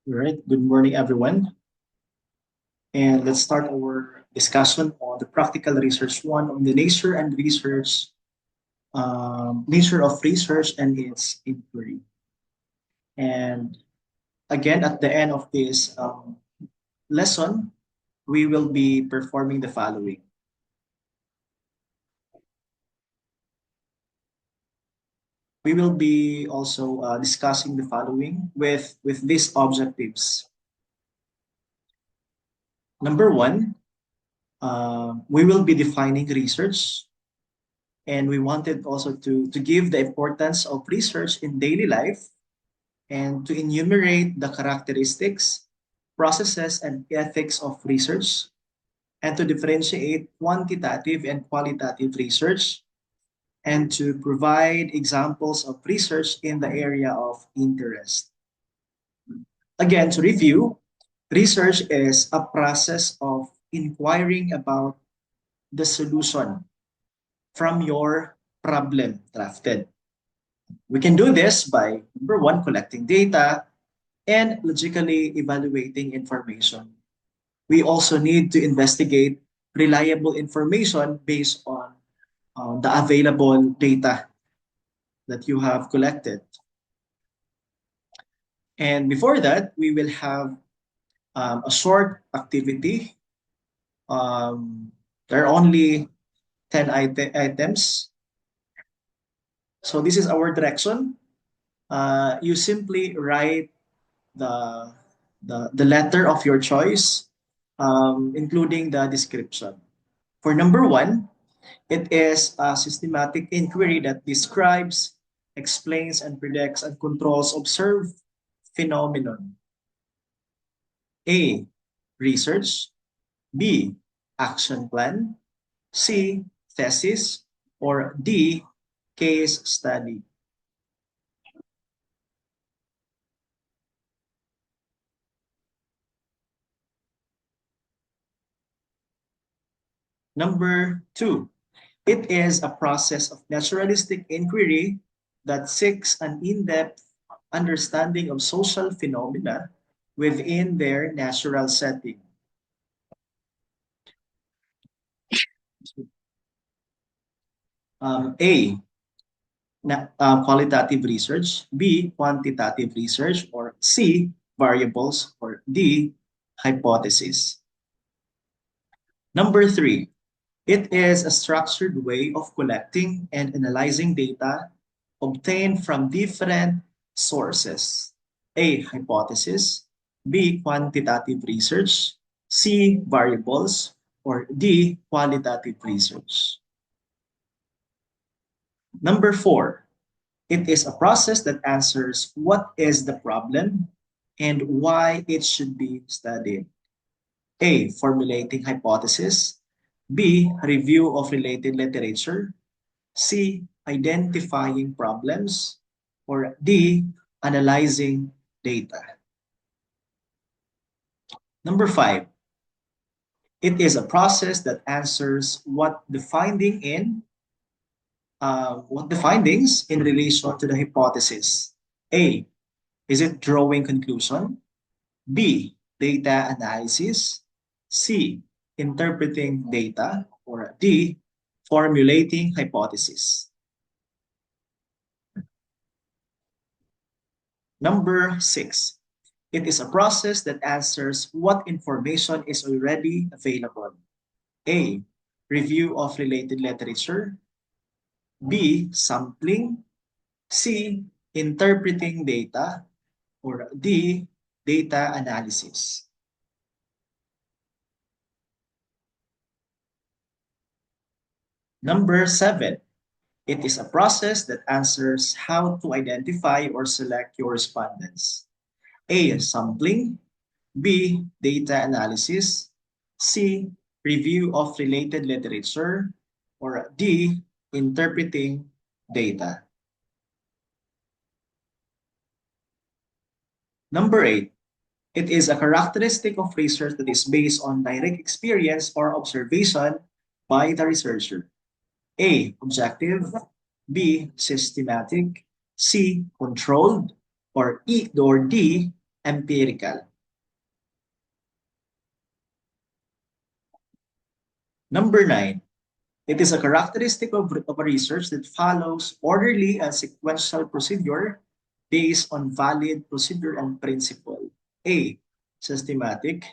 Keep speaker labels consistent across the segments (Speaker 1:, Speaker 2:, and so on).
Speaker 1: All right, good morning, everyone. And let's start our discussion on the practical research one on the nature of research and its inquiry. And again, at the end of this lesson, we will be performing the following. We will be also discussing the following with these objectives. Number one, we will be defining research, and we wanted also to give the importance of research in daily life and to enumerate the characteristics, processes, and ethics of research, and to differentiate quantitative and qualitative research, and to provide examples of research in the area of interest. Again, to review, research is a process of inquiring about the solution from your problem drafted. We can do this by, number one, collecting data and logically evaluating information. We also need to investigate reliable information based on the available data that you have collected. And before that, we will have a short activity. There are only 10 items. So this is our direction. You simply write the letter of your choice, including the description. For number one, it is a systematic inquiry that describes, explains, and predicts and controls observed phenomenon. A, research. B, action plan. C, thesis. Or D, case study. Number two, it is a process of naturalistic inquiry that seeks an in-depth understanding of social phenomena within their natural setting. A, qualitative research, B, quantitative research, or C, variables, or D, hypothesis. Number three, it is a structured way of collecting and analyzing data obtained from different sources. A, hypothesis, B, quantitative research, C, variables, or D, qualitative research. Number four, it is a process that answers what is the problem and why it should be studied. A, formulating hypothesis. B, review of related literature. C, identifying problems. Or D, analyzing data. Number five, it is a process that answers what the findings in relation to the hypothesis. A, is it drawing conclusion? B, data analysis. C, interpreting data. Or D, formulating hypothesis. Number six, it is a process that answers what information is already available. A, review of related literature. B, sampling. C, interpreting data. Or D, data analysis. Number seven, it is a process that answers how to identify or select your respondents. A, sampling. B, data analysis. C, review of related literature. Or D, interpreting data. Number eight, it is a characteristic of research that is based on direct experience or observation by the researcher. A, objective. B, systematic. C, controlled. Or D, empirical. Number 9, it is a characteristic of a research that follows orderly and sequential procedure based on valid procedure and principle. A, systematic.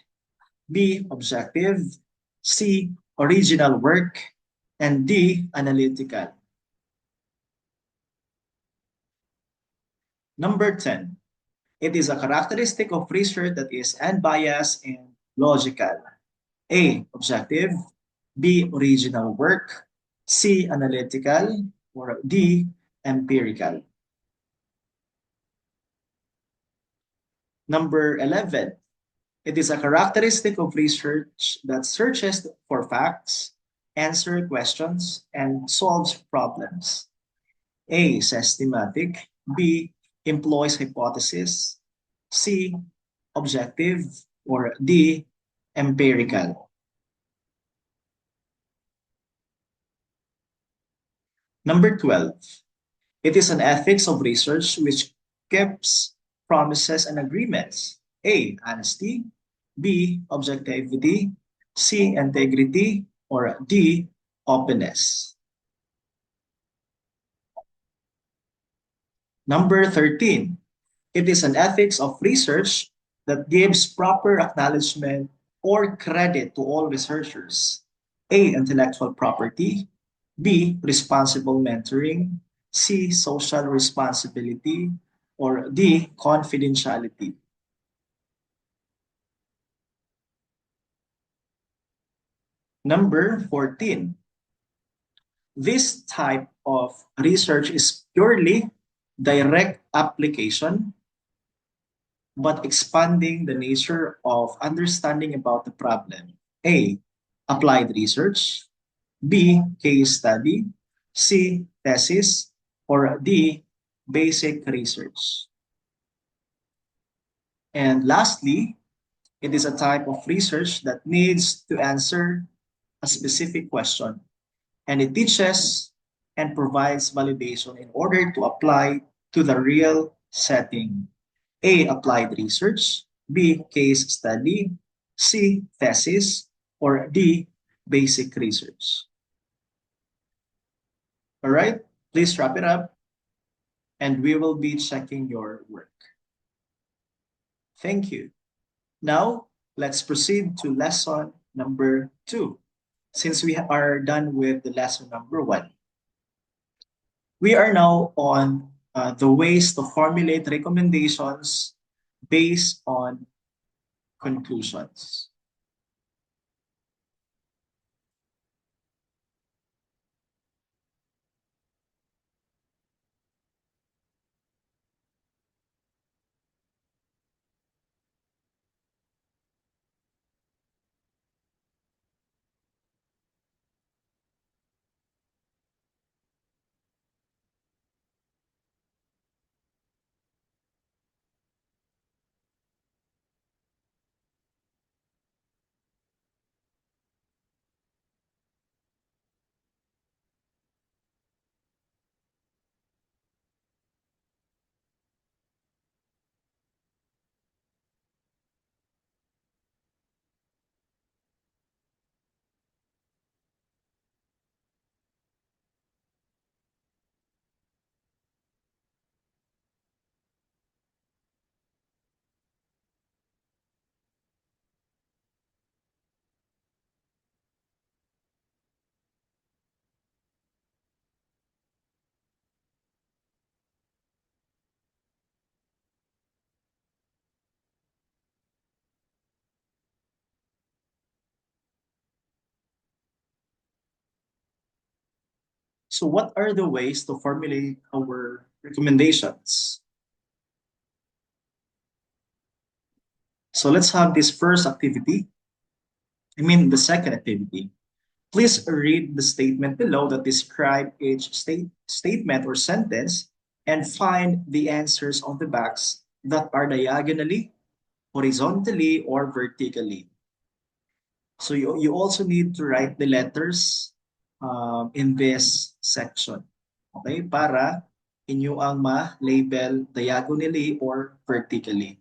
Speaker 1: B, objective. C, original work. And D, analytical. Number 10, it is a characteristic of research that is unbiased and logical. A, objective. B, original work. C, analytical. Or D, empirical. Number 11, it is a characteristic of research that searches for facts, answers questions, and solves problems. A, systematic. B, employs hypothesis. C, objective. Or D, empirical. Number 12, it is an ethics of research which keeps promises and agreements. A, honesty. B, objectivity. C, integrity. Or D, openness. Number 13, it is an ethics of research that gives proper acknowledgement or credit to all researchers. A, intellectual property. B, responsible mentoring. C, social responsibility. Or D, confidentiality. Number 14, this type of research is purely direct application, but expanding the nature of understanding about the problem. A, applied research. B, case study. C, thesis. Or D, basic research. And lastly, it is a type of research that needs to answer a specific question, and it teaches and provides validation in order to apply to the real setting. A, applied research. B, case study. C, thesis. Or D, basic research. All right, please wrap it up and we will be checking your work. Thank you. Now, let's proceed to lesson number 2. Since we are done with the lesson number 1, we are now on the ways to formulate recommendations based on conclusions. So what are the ways to formulate our recommendations? So let's have this first activity. The second activity. Please read the statement below that describe each statement or sentence and find the answers on the box that are diagonally, horizontally, or vertically. So you also need to write the letters in this section. Okay? Para inyo ang ma-label diagonally or vertically.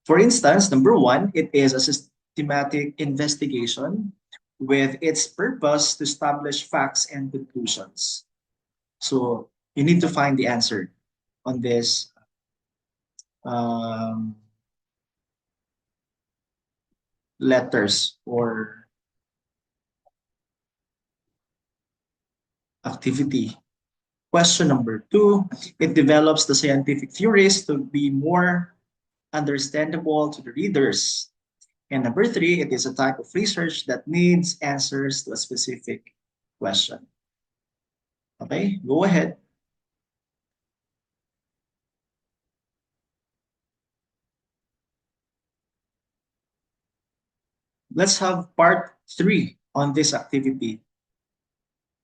Speaker 1: For instance, number one, it is a systematic investigation with its purpose to establish facts and conclusions. So you need to find the answer on this um, letters or activity. Question number two, it develops the scientific theories to be more understandable to the readers. And number three, it is a type of research that needs answers to a specific question. Okay, go ahead. Let's have part three on this activity.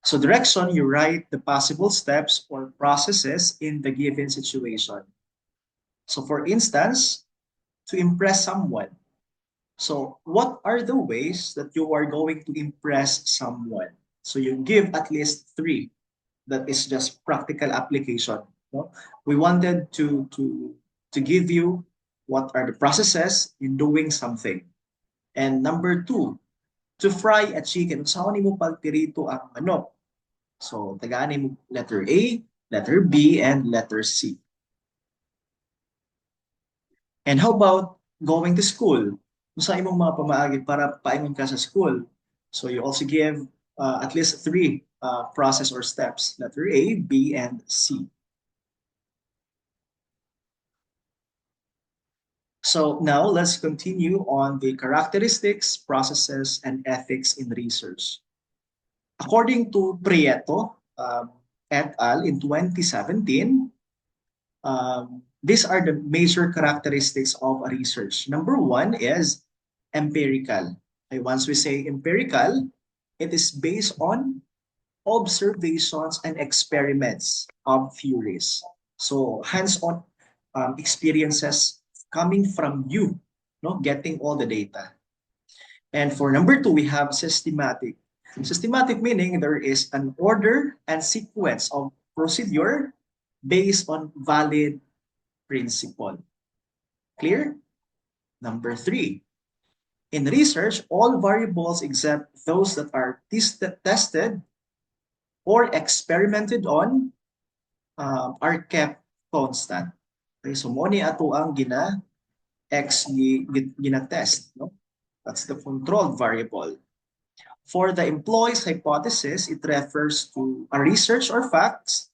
Speaker 1: So direction, you write the possible steps or processes in the given situation. So for instance, to impress someone. So what are the ways that you are going to impress someone? So you give at least three. That is just practical application. No? We wanted to give you what are the processes in doing something. And number two, to fry a chicken. Saan mo pagpirito ang manok? So, tagaan mo letter A, letter B, and letter C. And how about going to school? Sa imong mga pamaagi para paingon ka sa school. So you also give at least three process or steps, letter A, B, and C. So now let's continue on the characteristics, processes, and ethics in research. According to Prieto et al. In 2017, these are the major characteristics of a research. Number one is empirical. Okay, once we say empirical, it is based on observations and experiments of theories. So hands-on experiences coming from you, no, getting all the data. And for number two, we have systematic. Systematic meaning there is an order and sequence of procedure based on valid principle. Clear? Number three, in research, all variables except those that are tested or experimented on are kept constant. Okay, so mo ni ato ang gina-test, no? That's the controlled variable. For the employee's hypothesis, it refers to a research or facts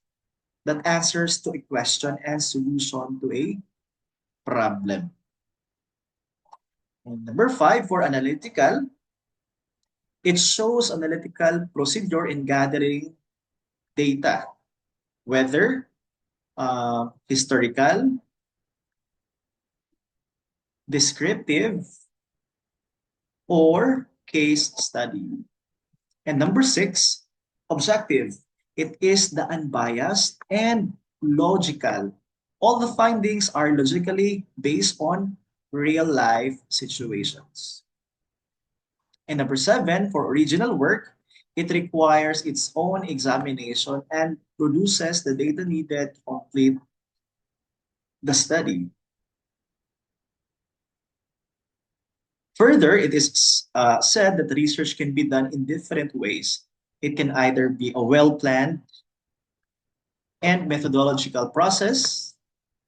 Speaker 1: that answers to a question and solution to a problem. And number five, for analytical, it shows analytical procedure in gathering data, whether historical, descriptive, or case study. And number six, objective. It is the unbiased and logical. All the findings are logically based on real life situations. And number seven, for original work, it requires its own examination and produces the data needed to complete the study. Further, it is said that research can be done in different ways. It can either be a well-planned and methodological process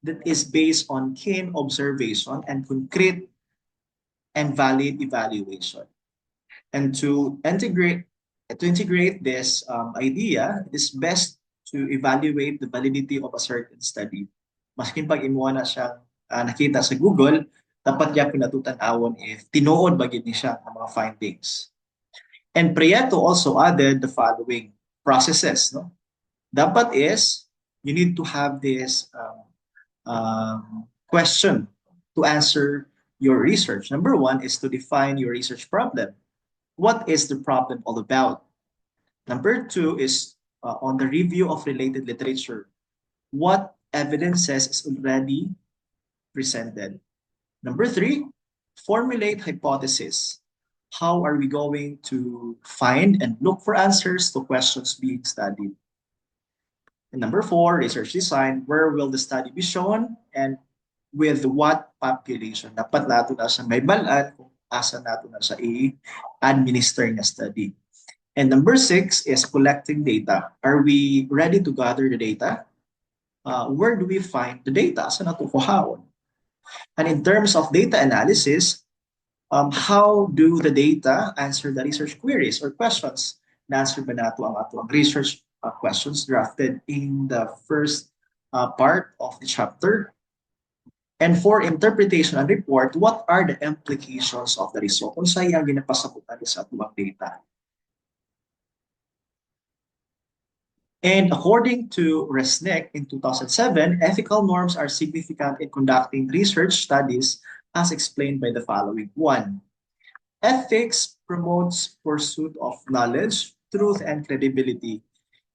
Speaker 1: that is based on keen observation and concrete and valid evaluation. And to integrate this idea, it is best to evaluate the validity of a certain study. Maskin pag imuha na siyang nakita sa Google, dapat niya pinatutan-awon if tinuod ba gid ni siya ang mga findings. And Prieto also added the following processes. No? Dapat is, you need to have this question to answer your research. Number one is to define your research problem. What is the problem all about? Number two is on the review of related literature. What evidences is already presented? Number three, formulate hypothesis. How are we going to find and look for answers to questions being studied? And number four, research design. Where will the study be shown and with what population. Dapat nato na sa may balaan kung asa nato na sa i-administer na study. And number 6 is collecting data. Are we ready to gather the data? Where do we find the data? Sa nato kuhaon? And in terms of data analysis, how do the data answer the research queries or questions? Na-answer ba nato ang ato ang research questions drafted in the first part of the chapter? And for interpretation and report, what are the implications of the result? Kung saan yung ginapasabutan sa atuang data? And according to Resnick in 2007, ethical norms are significant in conducting research studies as explained by the following. 1. Ethics promotes pursuit of knowledge, truth, and credibility.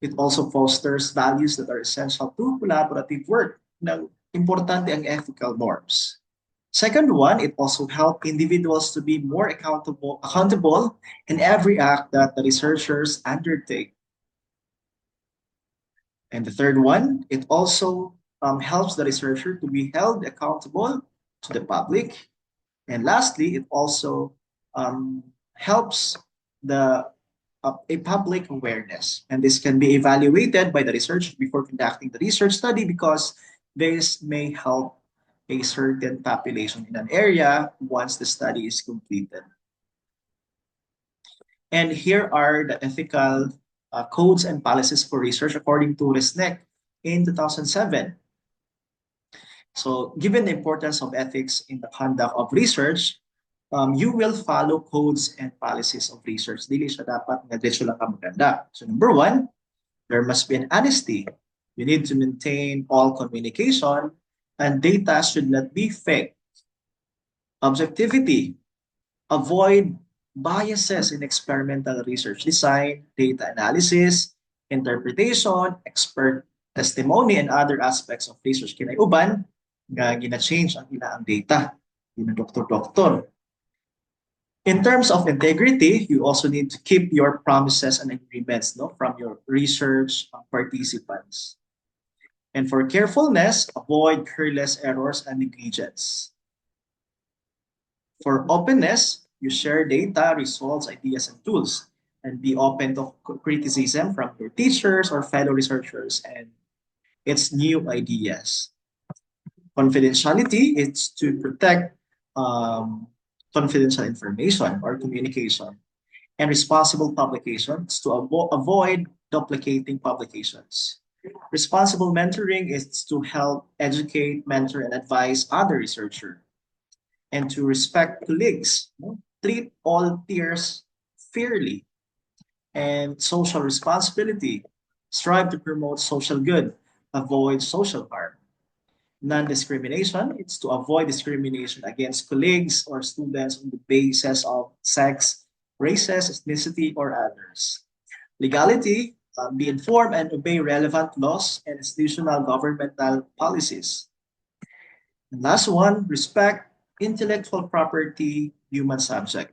Speaker 1: It also fosters values that are essential to collaborative work. Now, importante ang ethical norms. Second one, it also helps individuals to be more accountable in every act that the researchers undertake. And the third one, it also helps the researcher to be held accountable to the public. And lastly, it also helps the a public awareness. And this can be evaluated by the researcher before conducting the research study because this may help a certain population in an area once the study is completed. And here are the ethical codes and policies for research according to Resnick in 2007. So given the importance of ethics in the conduct of research, you will follow codes and policies of research. Dili siya dapat nga diretso lang ka maganda. So number 1, there must be an honesty. You need to maintain all communication and data should not be fake. Objectivity. Avoid biases in experimental research design, data analysis, interpretation, expert testimony, and other aspects of research. Kinay uban nga gina-change ang ilang data. Doktor-doktor. In terms of integrity, you also need to keep your promises and agreements from your research participants. And for carefulness, avoid careless errors and negligence. For openness, you share data, results, ideas, and tools, and be open to criticism from your teachers or fellow researchers and its new ideas. Confidentiality is to protect confidential information or communication. And responsible publications to avoid duplicating publications. Responsible mentoring is to help educate, mentor, and advise other researchers. And to respect colleagues, treat all peers fairly. And social responsibility, strive to promote social good, avoid social harm. Non-discrimination, it's to avoid discrimination against colleagues or students on the basis of sex, races, ethnicity, or others. Legality, be informed and obey relevant laws and institutional governmental policies. And last one, respect intellectual property, human subject.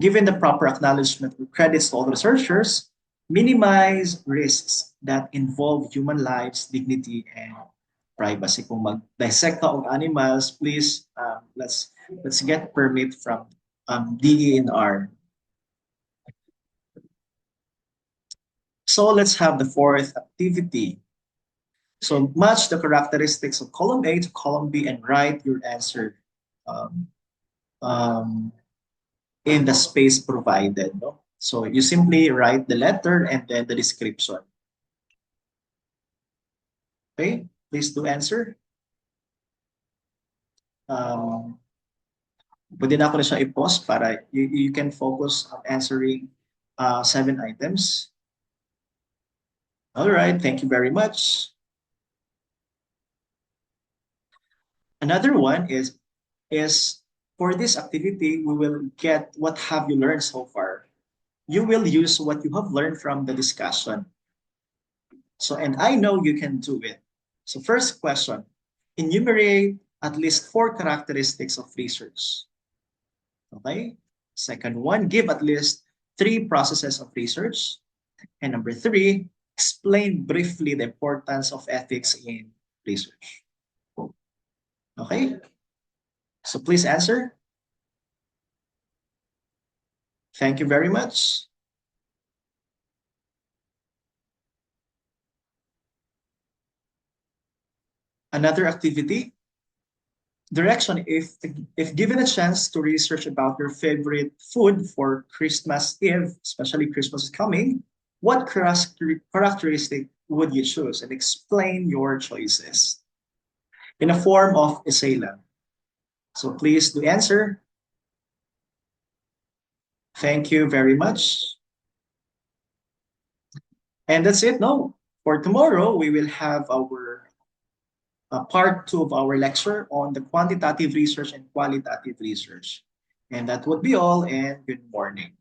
Speaker 1: Given the proper acknowledgement of credits to all researchers, minimize risks that involve human lives, dignity, and privacy. Kung mag-dissect ka of animals, please let's get permit from DENR. So let's have the fourth activity. So match the characteristics of column A to column B and write your answer in the space provided. No? So you simply write the letter and then the description. Okay, please do answer. Pwede na ako na siya i-pause para you can focus on answering 7 items. All right, thank you very much. Another one is for this activity, we will get what have you learned so far. You will use what you have learned from the discussion. So, and I know you can do it. So first question, enumerate at least 4 characteristics of research. Okay. Second one, give at least 3 processes of research. And number 3, explain briefly the importance of ethics in research. Okay, so please answer. Thank you very much. Another activity, direction. If given a chance to research about your favorite food for Christmas Eve, especially Christmas is coming, what characteristic would you choose, and explain your choices in a form of essay lang. So please do answer. Thank you very much. And that's it. No, for tomorrow we will have our part two of our lecture on the quantitative research and qualitative research. And that would be all, and good morning.